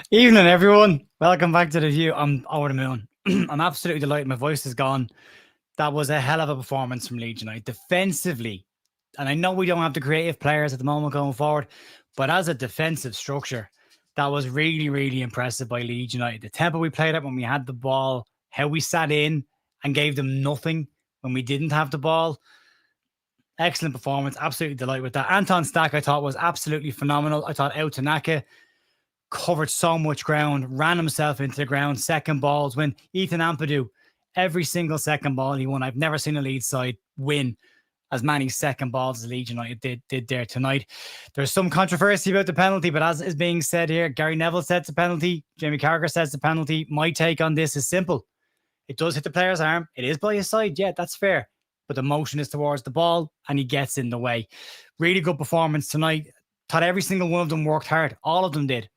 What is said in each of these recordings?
Evening, everyone. Welcome back to the View. I'm over the moon. I'm absolutely delighted. My voice is gone. That was a hell of a performance from Leeds United defensively. And I know we don't have the creative players at the moment going forward, but as a defensive structure, that was really, really impressive by Leeds United. The tempo we played at when we had the ball, how we sat in and gave them nothing when we didn't have the ball. Excellent performance. Absolutely delighted with that. Anton Stack, I thought, was absolutely phenomenal. I thought Tanaka covered so much ground, ran himself into the ground, second balls, when Ethan Ampadu, every single second ball he won. I've never seen a Leeds side win as many second balls as Leeds United did there tonight. There's some controversy about the penalty, but as is being said here, Gary Neville says the penalty, Jamie Carragher says the penalty. My take on this is simple. It does hit the player's arm. It is by his side. Yeah, that's fair. But the motion is towards the ball and he gets in the way. Really good performance tonight. Thought every single one of them worked hard. All of them did.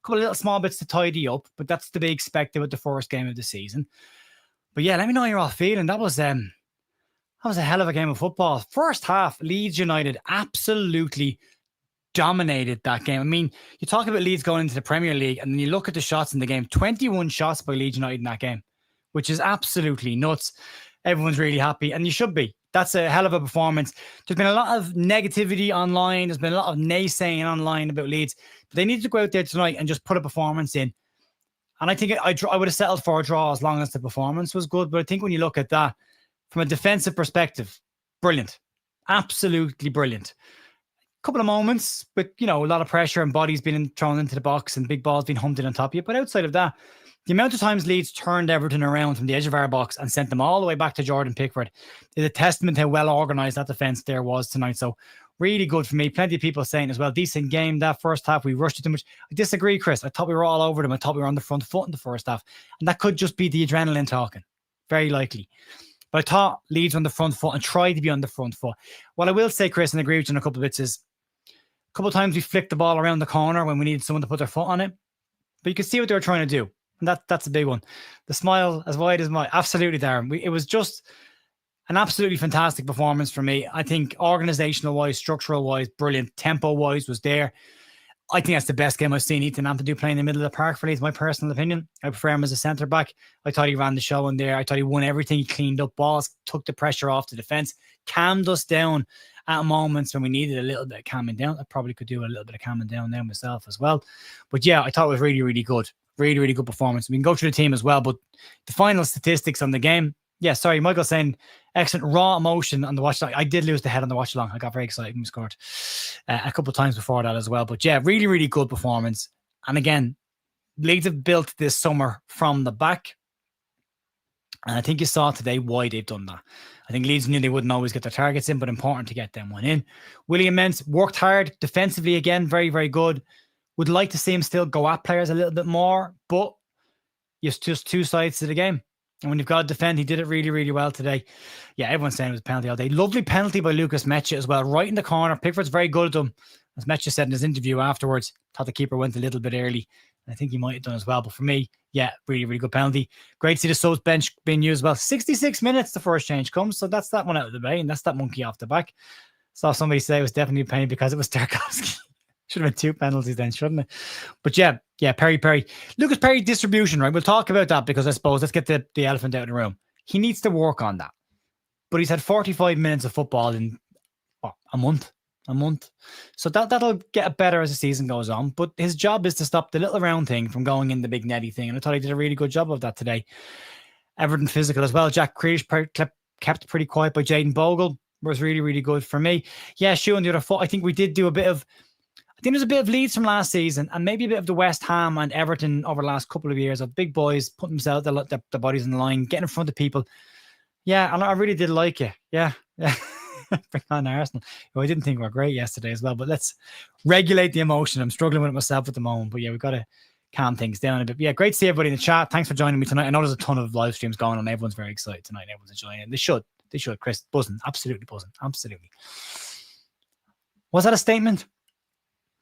Couple of little small bits to tidy up, but that's to be expected with the first game of the season. But yeah, let me know how you're all feeling. That was a hell of a game of football. First half, Leeds United absolutely dominated that game. I mean, you talk about Leeds going into the Premier League, and then you look at the shots in the game. 21 shots by Leeds United in that game, which is absolutely nuts. Everyone's really happy, and you should be. That's a hell of a performance. There's been a lot of negativity online. There's been a lot of naysaying online about Leeds. But they need to go out there tonight and just put a performance in. And I think I would have settled for a draw as long as the performance was good. But I think when you look at that, from a defensive perspective, brilliant. Absolutely brilliant. A couple of moments, but, a lot of pressure and bodies being thrown into the box and big balls being humped in on top of you. But outside of that, the amount of times Leeds turned Everton around from the edge of our box and sent them all the way back to Jordan Pickford is a testament to how well organised that defence there was tonight. So really good for me. Plenty of people saying as well, decent game that first half. We rushed it too much. I disagree, Chris. I thought we were all over them. I thought we were on the front foot in the first half. And that could just be the adrenaline talking. Very likely. But I thought Leeds on the front foot and tried to be on the front foot. What I will say, Chris, and agree with you on a couple of bits is a couple of times we flicked the ball around the corner when we needed someone to put their foot on it. But you could see what they were trying to do. And that's a big one. The smile as wide as mine. Absolutely, Darren. It was just an absolutely fantastic performance for me. I think organizational-wise, structural-wise, brilliant. Tempo-wise was there. I think that's the best game I've seen Ethan Ampadu play in the middle of the park for Leeds, my personal opinion. I prefer him as a centre-back. I thought he ran the show in there. I thought he won everything. He cleaned up balls, took the pressure off the defence, calmed us down at moments when we needed a little bit of calming down. I probably could do a little bit of calming down there myself as well. But yeah, I thought it was really, really good. Really, really good performance. We can go through the team as well, but the final statistics on the game. Yeah, sorry, Michael's saying excellent raw emotion on the watch along. I did lose the head on the watch along. I got very excited when we scored a couple of times before that as well. But yeah, really, really good performance. And again, Leeds have built this summer from the back. And I think you saw today why they've done that. I think Leeds knew they wouldn't always get their targets in, but important to get them one in. William Mens worked hard defensively again. Very, very good. Would like to see him still go at players a little bit more, but it's just two sides to the game. And when you've got to defend, he did it really, really well today. Yeah, everyone's saying it was a penalty all day. Lovely penalty by Lucas Mecha as well, right in the corner. Pickford's very good at them. As Mecha said in his interview afterwards, thought the keeper went a little bit early. I think he might have done as well. But for me, yeah, really, really good penalty. Great to see the subs bench being used well. 66 minutes the first change comes. So that's that one out of the way. And that's that monkey off the back. Saw somebody say it was definitely a penalty because it was Tarkowski. Should have been two penalties then, shouldn't it? But yeah, Perry. Lucas Perry distribution, right? We'll talk about that because I suppose let's get the elephant out of the room. He needs to work on that. But he's had 45 minutes of football in a month. a month. So that'll get better as the season goes on. But his job is to stop the little round thing from going in the big netty thing. And I thought he did a really good job of that today. Everton physical as well. Jack Grealish kept pretty quiet by Jayden Bogle. Was really, really good for me. Yeah, shoe on the other foot. I think we did do a bit of, I think there's a bit of Leeds from last season and maybe a bit of the West Ham and Everton over the last couple of years of big boys putting themselves, the bodies in the line, getting in front of people. Yeah, and I really did like it. Yeah. Bring on Arsenal. I didn't think we were great yesterday as well, but let's regulate the emotion. I'm struggling with it myself at the moment, but yeah, we've got to calm things down a bit. But yeah, great to see everybody in the chat. Thanks for joining me tonight. I know there's a ton of live streams going on. Everyone's very excited tonight. Everyone's enjoying it. They should. Chris, buzzing. Absolutely buzzing. Absolutely. Was that a statement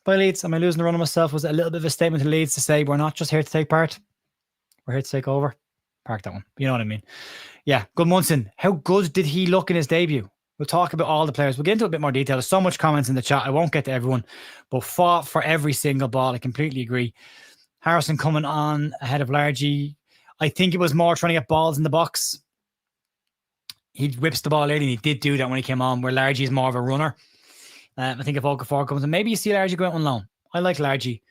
by Leeds? Am I losing the run of myself? Was it a little bit of a statement to Leeds to say we're not just here to take part? We're here to take over? Park that one. You know what I mean? Yeah. Good Munson. How good did he look in his debut? We'll talk about all the players. We'll get into a bit more detail. There's so much comments in the chat. I won't get to everyone, but fought for every single ball. I completely agree. Harrison coming on ahead of Largy. I think it was more trying to get balls in the box. He whips the ball early, and he did do that when he came on, where Largy is more of a runner. I think if Okafor comes in, maybe you see Largy go out on loan. I like Largy.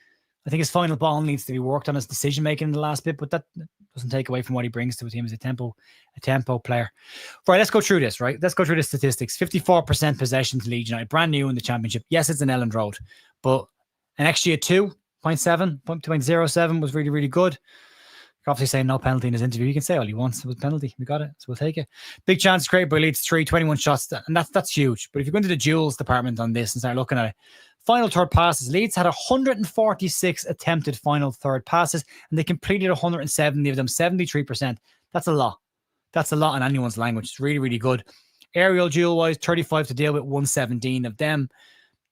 I think his final ball needs to be worked on, his decision-making in the last bit, but that doesn't take away from what he brings to a team as a tempo player. Right, let's go through this, right? Let's go through the statistics. 54% possession to Leeds United, brand new in the championship. Yes, it's an Elland Road, but an XG of 2.07 was really, really good. You're obviously saying no penalty in his interview. He can say all he wants. It was penalty. We got it, so we'll take it. Big chance created by Leeds 21 shots, and that's huge. But if you go into the duels department on this and start looking at it, final third passes, Leeds had 146 attempted final third passes, and they completed 170 of them, 73%. That's a lot. That's a lot in anyone's language. It's really, really good. Aerial duel-wise, 35 to deal with, 117 of them.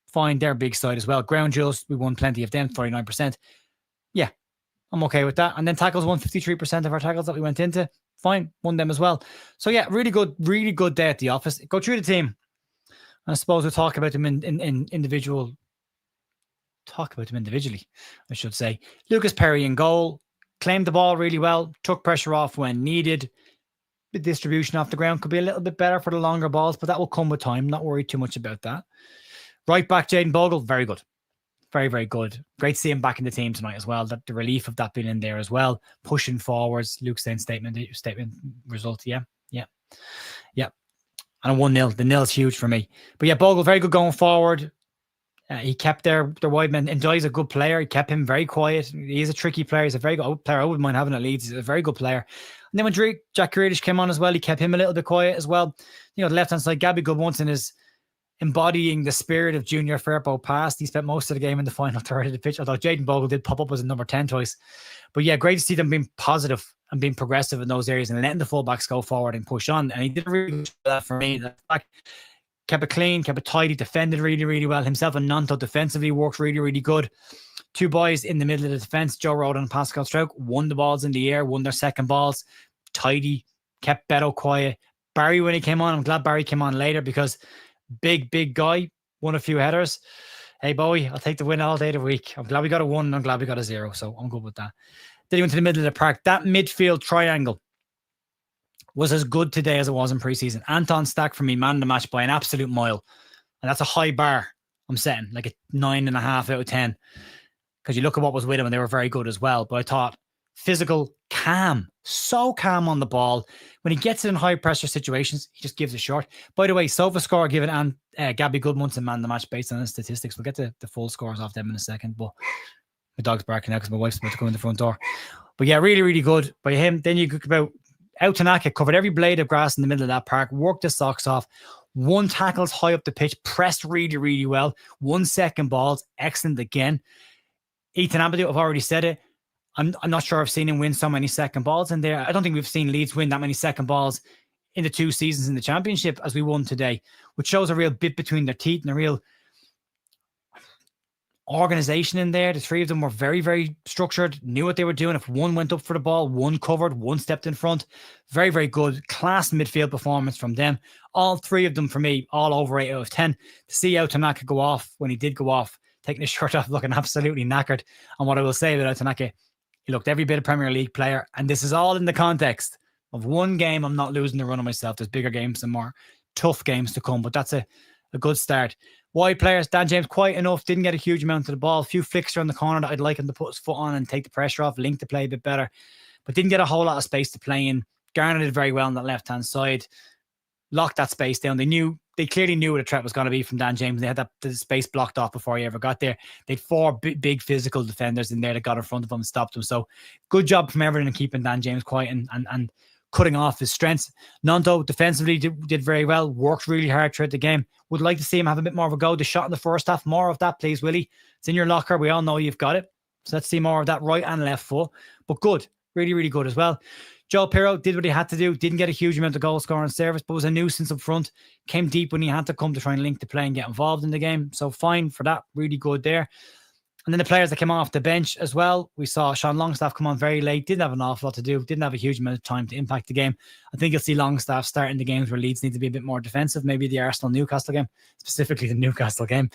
Fine, they're big side as well. Ground duels, we won plenty of them, 49%. Yeah, I'm okay with that. And then tackles, 153% of our tackles that we went into. Fine, won them as well. So yeah, really good day at the office. Go through the team. And I suppose we'll talk about them individually, I should say. Lucas Perry in goal. Claimed the ball really well. Took pressure off when needed. The distribution off the ground could be a little bit better for the longer balls, but that will come with time. Not worried too much about that. Right back, Jayden Bogle. Very good. Very, very good. Great to see him back in the team tonight as well. That the relief of that being in there as well. Pushing forwards. Luke saying statement result. Yeah. And a 1-0. The nil is huge for me. But yeah, Bogle, very good going forward. He kept their wide man. Ndai's a good player. He kept him very quiet. He's a tricky player. He's a very good player. I wouldn't mind having at Leeds. He's a very good player. And then when Jack Grealish came on as well, he kept him a little bit quiet as well. You know, the left-hand side, Gabby Goodwinson is embodying the spirit of Junior Firpo past. He spent most of the game in the final third of the pitch, although Jayden Bogle did pop up as a number 10 twice. But yeah, great to see them being positive and being progressive in those areas and letting the fullbacks go forward and push on. And he did really good that for me. Kept it clean, kept it tidy, defended really, really well. Himself and Nanto defensively worked really, really good. Two boys in the middle of the defense, Joe Rodon and Pascal Struijk, won the balls in the air, won their second balls. Tidy, kept Beto quiet. Barry, when he came on, I'm glad Barry came on later because big guy, won a few headers. Hey, Bowie, I'll take the win all day of the week. I'm glad we got a 1 and I'm glad we got a 0, so I'm good with that. Then he went to the middle of the park. That midfield triangle was as good today as it was in preseason. Anton Stack for me, man of the match by an absolute mile. And that's a high bar I'm setting, like a 9.5 out of 10. Because you look at what was with him and they were very good as well. But I thought physical, calm, so calm on the ball. When he gets in high pressure situations, he just gives it short. By the way, SofaScore given Gabby Goodmunson man of the match based on the statistics. We'll get to the full scores off them in a second. But my dog's barking now because my wife's about to come in the front door. But yeah, really, really good by him. Then you talk about Tanaka, covered every blade of grass in the middle of that park, worked his socks off, won tackles high up the pitch, pressed really, really well, 1 second balls, excellent again. Ethan Ampadu, I've already said it. I'm not sure I've seen him win so many second balls in there. I don't think we've seen Leeds win that many second balls in the 2 seasons in the championship as we won today, which shows a real bit between their teeth and a real organization in there. The 3 of them were very, very structured, knew what they were doing. If one went up for the ball, one covered, one stepped in front. Very, very good. Class midfield performance from them. All 3 of them for me, all over 8 out of 10. To see how Tanaka go off when he did go off, taking his shirt off, looking absolutely knackered. And what I will say about Tanaka, he looked every bit a Premier League player. And this is all in the context of one game. I'm not losing the run of myself. There's bigger games and more tough games to come. But that's a a good start. Wide players, Dan James, quite enough, didn't get a huge amount of the ball. A few flicks around the corner that I'd like him to put his foot on and take the pressure off, link the play a bit better, but didn't get a whole lot of space to play in. Garner did very well on that left-hand side. Locked that space down. They clearly knew what the threat was going to be from Dan James. They had the space blocked off before he ever got there. They had 4 big physical defenders in there that got in front of him and stopped him. So good job from Everton in keeping Dan James quiet and cutting off his strengths. Nanto defensively did very well, worked really hard throughout the game. Would like to see him have a bit more of a go. The shot in the first half, more of that, please, Willie. It's in your locker. We all know you've got it. So let's see more of that right and left foot. But good, really, really good as well. Joe Pirro did what he had to do. Didn't get a huge amount of goal scoring service, but was a nuisance up front. Came deep when he had to come to try and link the play and get involved in the game. So fine for that. Really good there. And then the players that came off the bench as well. We saw Sean Longstaff come on very late. Didn't have an awful lot to do. Didn't have a huge amount of time to impact the game. I think you'll see Longstaff starting the games where Leeds need to be a bit more defensive. Maybe the Arsenal-Newcastle game. Specifically the Newcastle game.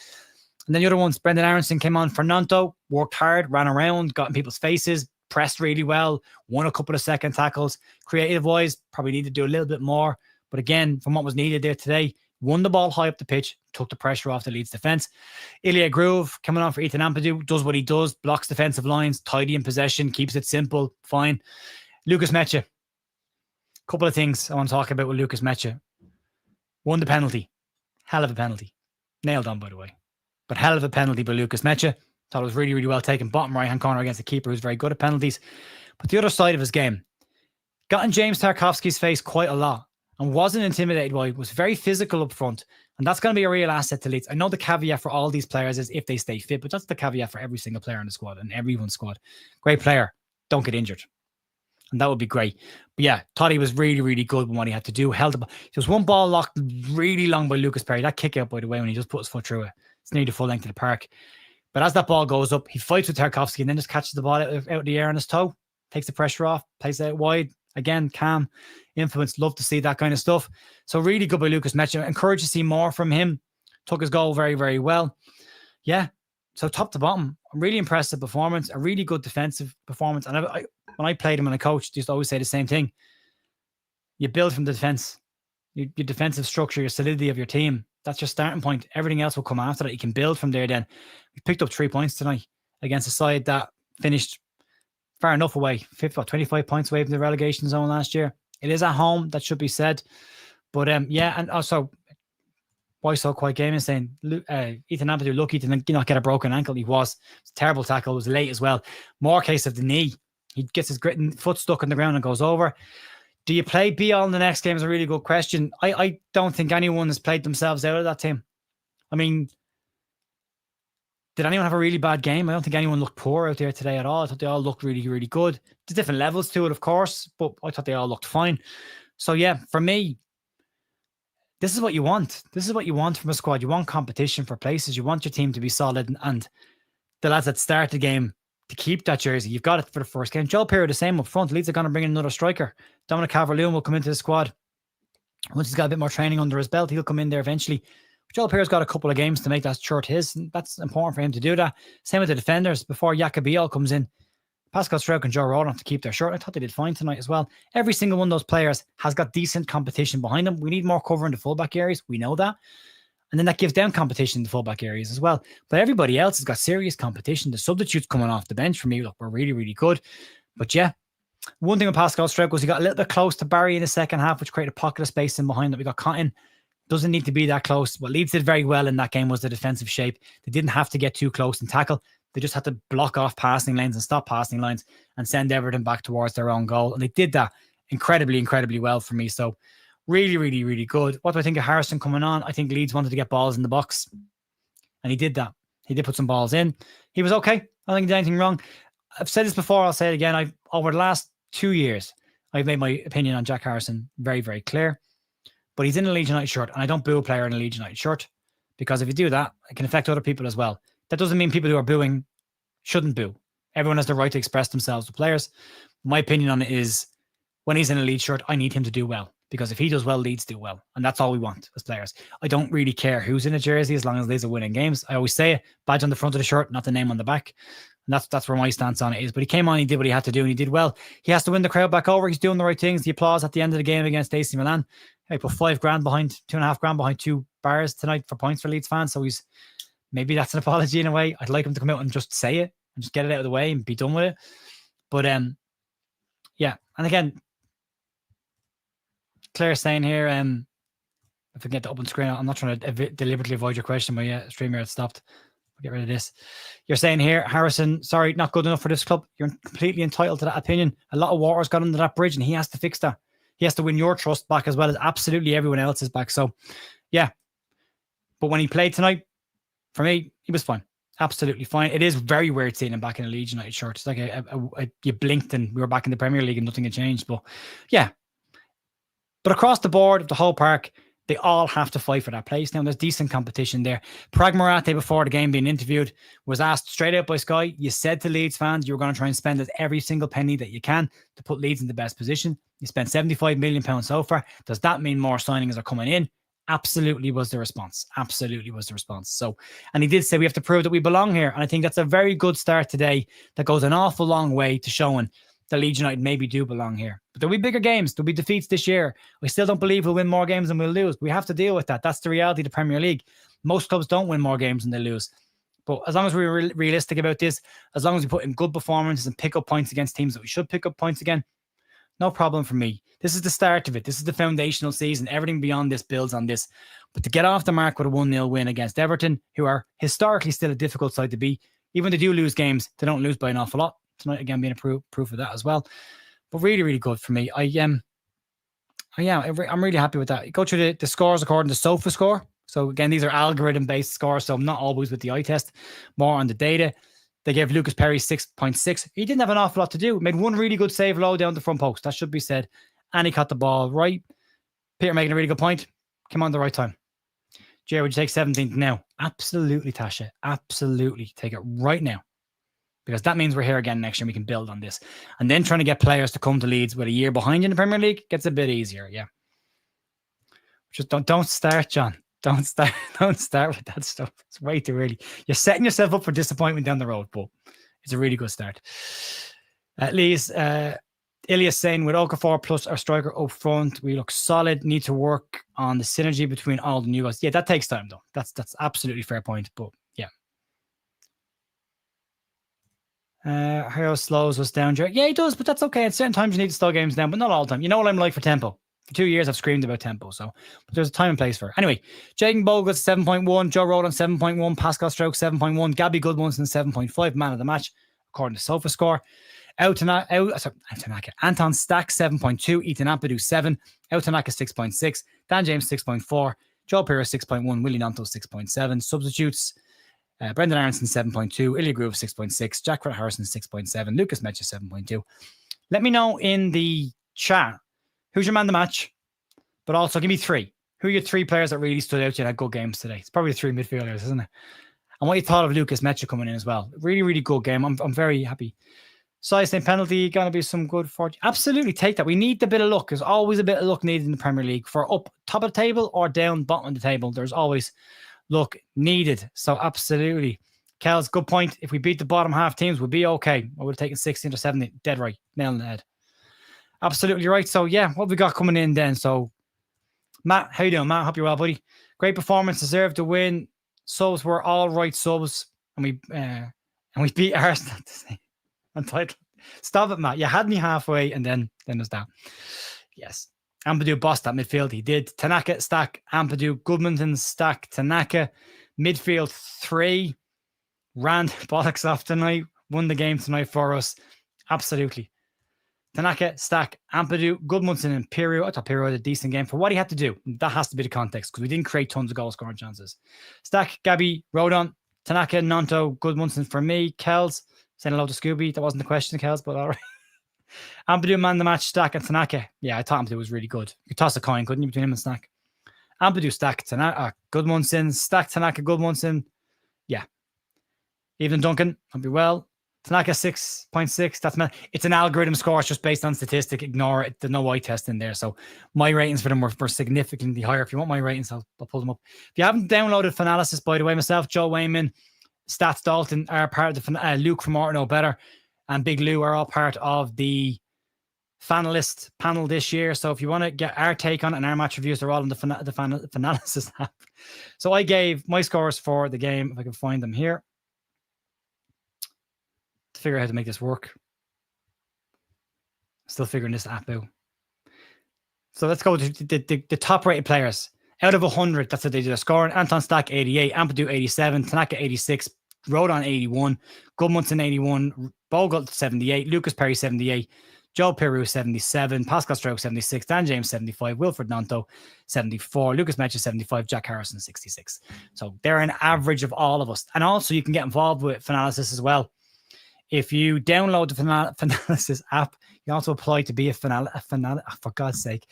And then the other ones, Brendan Aronson came on for Nanto. Worked hard, ran around, got in people's faces. Pressed really well, won a couple of second tackles. Creative-wise, probably need to do a little bit more. But again, from what was needed there today, won the ball high up the pitch, took the pressure off the Leeds defence. Ilya Groove coming on for Ethan Ampadu, does what he does, blocks defensive lines, tidy in possession, keeps it simple, fine. Lucas Mecha. Couple of things I want to talk about with Lucas Mecha. Won the penalty. Hell of a penalty. Nailed on, by the way. But hell of a penalty by Lucas Mecha. Thought it was really, really well taken. Bottom right-hand corner against the keeper who's very good at penalties. But the other side of his game, got in James Tarkowski's face quite a lot and wasn't intimidated by it, was very physical up front. And that's going to be a real asset to Leeds. I know the caveat for all these players is if they stay fit, but that's the caveat for every single player in the squad and everyone's squad. Great player. Don't get injured. And that would be great. But yeah, thought he was really, really good with what he had to do. Held the ball. There was one ball locked really long by Lucas Perry. That kick out, by the way, when he just put his foot through it. It's nearly the full length of the park. But as that ball goes up, he fights with Tarkowski and then just catches the ball out of the air on his toe, takes the pressure off, plays it out wide. Again, calm, influence. Love to see that kind of stuff. So really good by Lucas Mecha. Encouraged to see more from him. Took his goal very, very well. Yeah. So top to bottom, a really impressive performance, a really good defensive performance. And when I played him and I coached, I used to always say the same thing. You build from the defense, your defensive structure, your solidity of your team. That's your starting point. Everything else will come after that. You can build from there then. We picked up 3 points tonight against a side that finished far enough away. 25 points away from the relegation zone last year. It is at home, that should be said. But yeah, and also, why so quiet game is saying Ethan Ampadu lucky to not get a broken ankle. He was. It's a terrible tackle. It was late as well. More case of the knee. He gets his foot stuck in the ground and goes over. Do you play Bial in the next game is a really good question. I don't think anyone has played themselves out of that team. I mean, did anyone have a really bad game? I don't think anyone looked poor out there today at all. I thought they all looked really, really good. There's different levels to it, of course, but I thought they all looked fine. So yeah, for me, this is what you want. This is what you want from a squad. You want competition for places. You want your team to be solid and the lads that start the game to keep that jersey. You've got it for the first game. Joel Pirro the same up front. Leeds are going to bring in another striker. Dominic Calvert-Lewin will come into the squad. Once he's got a bit more training under his belt, he'll come in there eventually. Joel Pirro's got a couple of games to make that shirt his. And that's important for him to do that. Same with the defenders. Before Yacobial comes in, Pascal Struijk and Joe Rodon have to keep their shirt. I thought they did fine tonight as well. Every single one of those players has got decent competition behind them. We need more cover in the fullback areas. We know that. And then that gives them competition in the fullback areas as well. But everybody else has got serious competition. The substitutes coming off the bench for me were really, really good. But yeah, one thing with Pascal Struijk was he got a little bit close to Barry in the second half, which created a pocket of space in behind that. We got caught in. Doesn't need to be that close. What Leeds did very well in that game was the defensive shape. They didn't have to get too close and tackle. They just had to block off passing lanes and stop passing lines and send Everton back towards their own goal. And they did that incredibly, incredibly well for me. So really, really, really good. What do I think of Harrison coming on? I think Leeds wanted to get balls in the box. And he did that. He did put some balls in. He was okay. I don't think he did anything wrong. I've said this before. I'll say it again. Over the last 2 years, I've made my opinion on Jack Harrison very, very clear. But he's in a Leeds United shirt. And I don't boo a player in a Leeds United shirt. Because if you do that, it can affect other people as well. That doesn't mean people who are booing shouldn't boo. Everyone has the right to express themselves to players. My opinion on it is when he's in a Leeds shirt, I need him to do well. Because if he does well, Leeds do well. And that's all we want as players. I don't really care who's in a jersey as long as Leeds are winning games. I always say it, badge on the front of the shirt, not the name on the back. And that's where my stance on it is. But he came on, he did what he had to do, and he did well. He has to win the crowd back over. He's doing the right things. The applause at the end of the game against AC Milan. He put $5,000 behind, $2,500 behind 2 bars tonight for points for Leeds fans. So maybe that's an apology in a way. I'd like him to come out and just say it and just get it out of the way and be done with it. But yeah. And again, Claire's saying here, if I get the open screen, I'm not trying to deliberately avoid your question, but yeah, stream here, it stopped. We'll get rid of this. You're saying here, Harrison, sorry, not good enough for this club. You're completely entitled to that opinion. A lot of water's got under that bridge, and he has to fix that. He has to win your trust back as well as absolutely everyone else's back. So, yeah. But when he played tonight, for me, he was fine. Absolutely fine. It is very weird seeing him back in a Leeds United shirt. It's like you blinked and we were back in the Premier League and nothing had changed. But, yeah. But across the board, the whole park, they all have to fight for that place now. There's decent competition there. Prag Morate, before the game being interviewed, was asked straight out by Sky, you said to Leeds fans you were going to try and spend every single penny that you can to put Leeds in the best position. You spent £75 million so far. Does that mean more signings are coming in? Absolutely was the response. Absolutely was the response. So, and he did say we have to prove that we belong here. And I think that's a very good start today that goes an awful long way to showing that Leeds United maybe do belong here. But there'll be bigger games. There'll be defeats this year. We still don't believe we'll win more games than we'll lose. We have to deal with that. That's the reality of the Premier League. Most clubs don't win more games than they lose. But as long as we're realistic about this, as long as we put in good performances and pick up points against teams that we should pick up points again, no problem for me. This is the start of it. This is the foundational season. Everything beyond this builds on this. But to get off the mark with a 1-0 win against Everton, who are historically still a difficult side to beat, even when they do lose games, they don't lose by an awful lot. Tonight, again, being a proof of that as well. But really, really good for me. I'm really happy with that. You go through the scores according to SofaScore. So again, these are algorithm-based scores, so I'm not always with the eye test, more on the data. They gave Lucas Perry 6.6. He didn't have an awful lot to do. Made one really good save low down the front post. That should be said. And he caught the ball right. Peter making a really good point. Came on the right time. Jerry, would you take 17th now? Absolutely, Tasha. Absolutely. Take it right now. Because that means we're here again next year and we can build on this. And then trying to get players to come to Leeds with a year behind you in the Premier League gets a bit easier, yeah. Just don't start, John. Don't start with that stuff. It's way too early. You're setting yourself up for disappointment down the road, but it's a really good start. At least Ilias saying with Okafor plus our striker up front, we look solid. Need to work on the synergy between all the new guys. Yeah, that takes time though. That's absolutely fair point, but yeah. How slows us down, Jerry. Yeah, he does, but that's okay. At certain times you need to slow games down, but not all the time. You know what I'm like for tempo. For 2 years, I've screamed about tempo, so but there's a time and place for it. Anyway, Jaden Bogle 7.1, Joe Roland 7.1, Pascal Stroke 7.1, Gabby Goodwinson 7.5, man of the match, according to SofaScore. Anton Stack 7.2, Ethan Ampadu 7, Tanaka 6.6, Dan James 6.4, Joe Pires 6.1, Willie Nanto 6.7, substitutes. Brendan Aronson 7.2, Ilya Groove 6.6, Jack Harrison 6.7, Lucas Metcha 7.2. Let me know in the chat who's your man of the match, but also give me 3. Who are your 3 players that really stood out to you and had good games today? It's probably the 3 midfielders, isn't it? And what you thought of Lucas Metcha coming in as well. Really, really good game. I'm very happy. Size and penalty, going to be some good fortune. Absolutely take that. We need the bit of luck. There's always a bit of luck needed in the Premier League for up top of the table or down bottom of the table. There's always luck needed. So absolutely. Kel's good point. If we beat the bottom half teams, we'll be okay. I would have taken 16 or 17. Dead right. Nail on the head. Absolutely right. So yeah, what have we got coming in then? So Matt, how you doing, Matt? Hope you're well, buddy. Great performance, deserved to win. Subs were all right subs, and we beat Arsenal. Untitled. Stop it, Matt. You had me halfway, and then there's that. Yes. Ampadu bossed that midfield. He did. Tanaka, Stack, Ampadu, Goodmanton, Stack, Tanaka. Midfield 3. Ran bollocks off tonight. Won the game tonight for us. Absolutely. Tanaka, Stack, Ampadu, Goodmanson, and Pirro. I thought Pirro had a decent game for what he had to do. That has to be the context because we didn't create tons of goal scoring chances. Stack, Gabby, Rodon, Tanaka, Nanto, Goodmanson for me. Kells, saying hello to Scooby. That wasn't the question, Kells, but all right. Ampadu, man the match, Stack, and Tanaka. Yeah, I thought Ampadu was really good. You could toss a coin, couldn't you, between him and Stack? Ampadu, Stack, Tanaka, Goodmanson, Stack, Tanaka, Goodmanson. Yeah. Even Duncan, I'll be well. Tanaka 6.6. That's it's an algorithm score. It's just based on statistic. Ignore it. There's no eye test in there. So my ratings for them were significantly higher. If you want my ratings, I'll pull them up. If you haven't downloaded Finalysis, by the way, myself, Joe Wayman, Stats Dalton are part of the Luke from Orton Better and Big Lou are all part of the finalist panel this year. So if you want to get our take on it and our match reviews, they're all in the Finalysis app. So I gave my scores for the game, if I can find them here, to figure out how to make this work. Still figuring this app out. So let's go to the top rated players. Out of 100, that's what they did a scoring. Anton Stack 88, Ampadu 87, Tanaka 86, Rodon 81, Goodmunson 81, Bogle 78, Lucas Perry 78, Joe Peru 77, Pascal Stroke 76, Dan James 75, Wilfred Nanto 74, Lucas Metcha 75, Jack Harrison 66. So they're an average of all of us. And also you can get involved with Finalysis as well. If you download the Finalysis app, you can also apply to be for God's sake,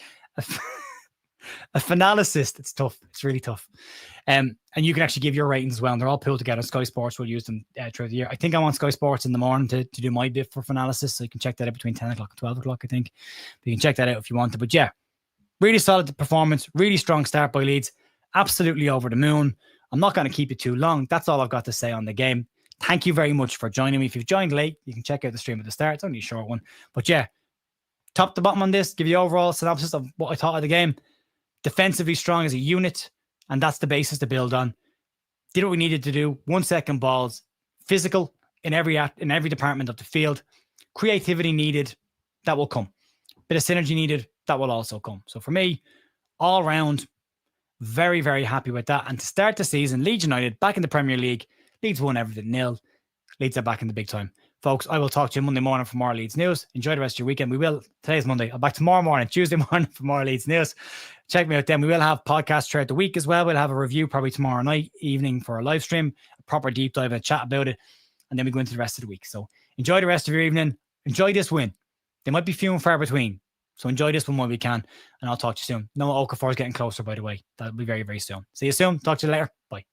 a finalist. It's tough. It's really tough. And you can actually give your ratings as well. And they're all pulled together. Sky Sports will use them throughout the year. I think I'm on Sky Sports in the morning to do my bit for Finalysis. So you can check that out between 10 o'clock and 12 o'clock, I think. But you can check that out if you want to. But yeah, really solid performance. Really strong start by Leeds. Absolutely over the moon. I'm not going to keep it too long. That's all I've got to say on the game. Thank you very much for joining me. If you've joined late, you can check out the stream at the start. It's only a short one. But yeah, top to bottom on this, give you overall synopsis of what I thought of the game. Defensively strong as a unit, and that's the basis to build on. Did what we needed to do. 1 second balls, physical in every department of the field. Creativity needed, that will come. Bit of synergy needed, that will also come. So for me, all round, very, very happy with that. And to start the season, Leeds United back in the Premier League. Leeds won Everton 0. Leeds are back in the big time. Folks, I will talk to you Monday morning for more Leeds news. Enjoy the rest of your weekend. Today's Monday. I'm back tomorrow morning, Tuesday morning for more Leeds news. Check me out then. We will have podcasts throughout the week as well. We'll have a review probably tomorrow night, evening for a live stream, a proper deep dive and a chat about it. And then we go into the rest of the week. So enjoy the rest of your evening. Enjoy this win. They might be few and far between. So enjoy this one while we can. And I'll talk to you soon. Noah Okafor is getting closer, by the way. That'll be very, very soon. See you soon. Talk to you later. Bye.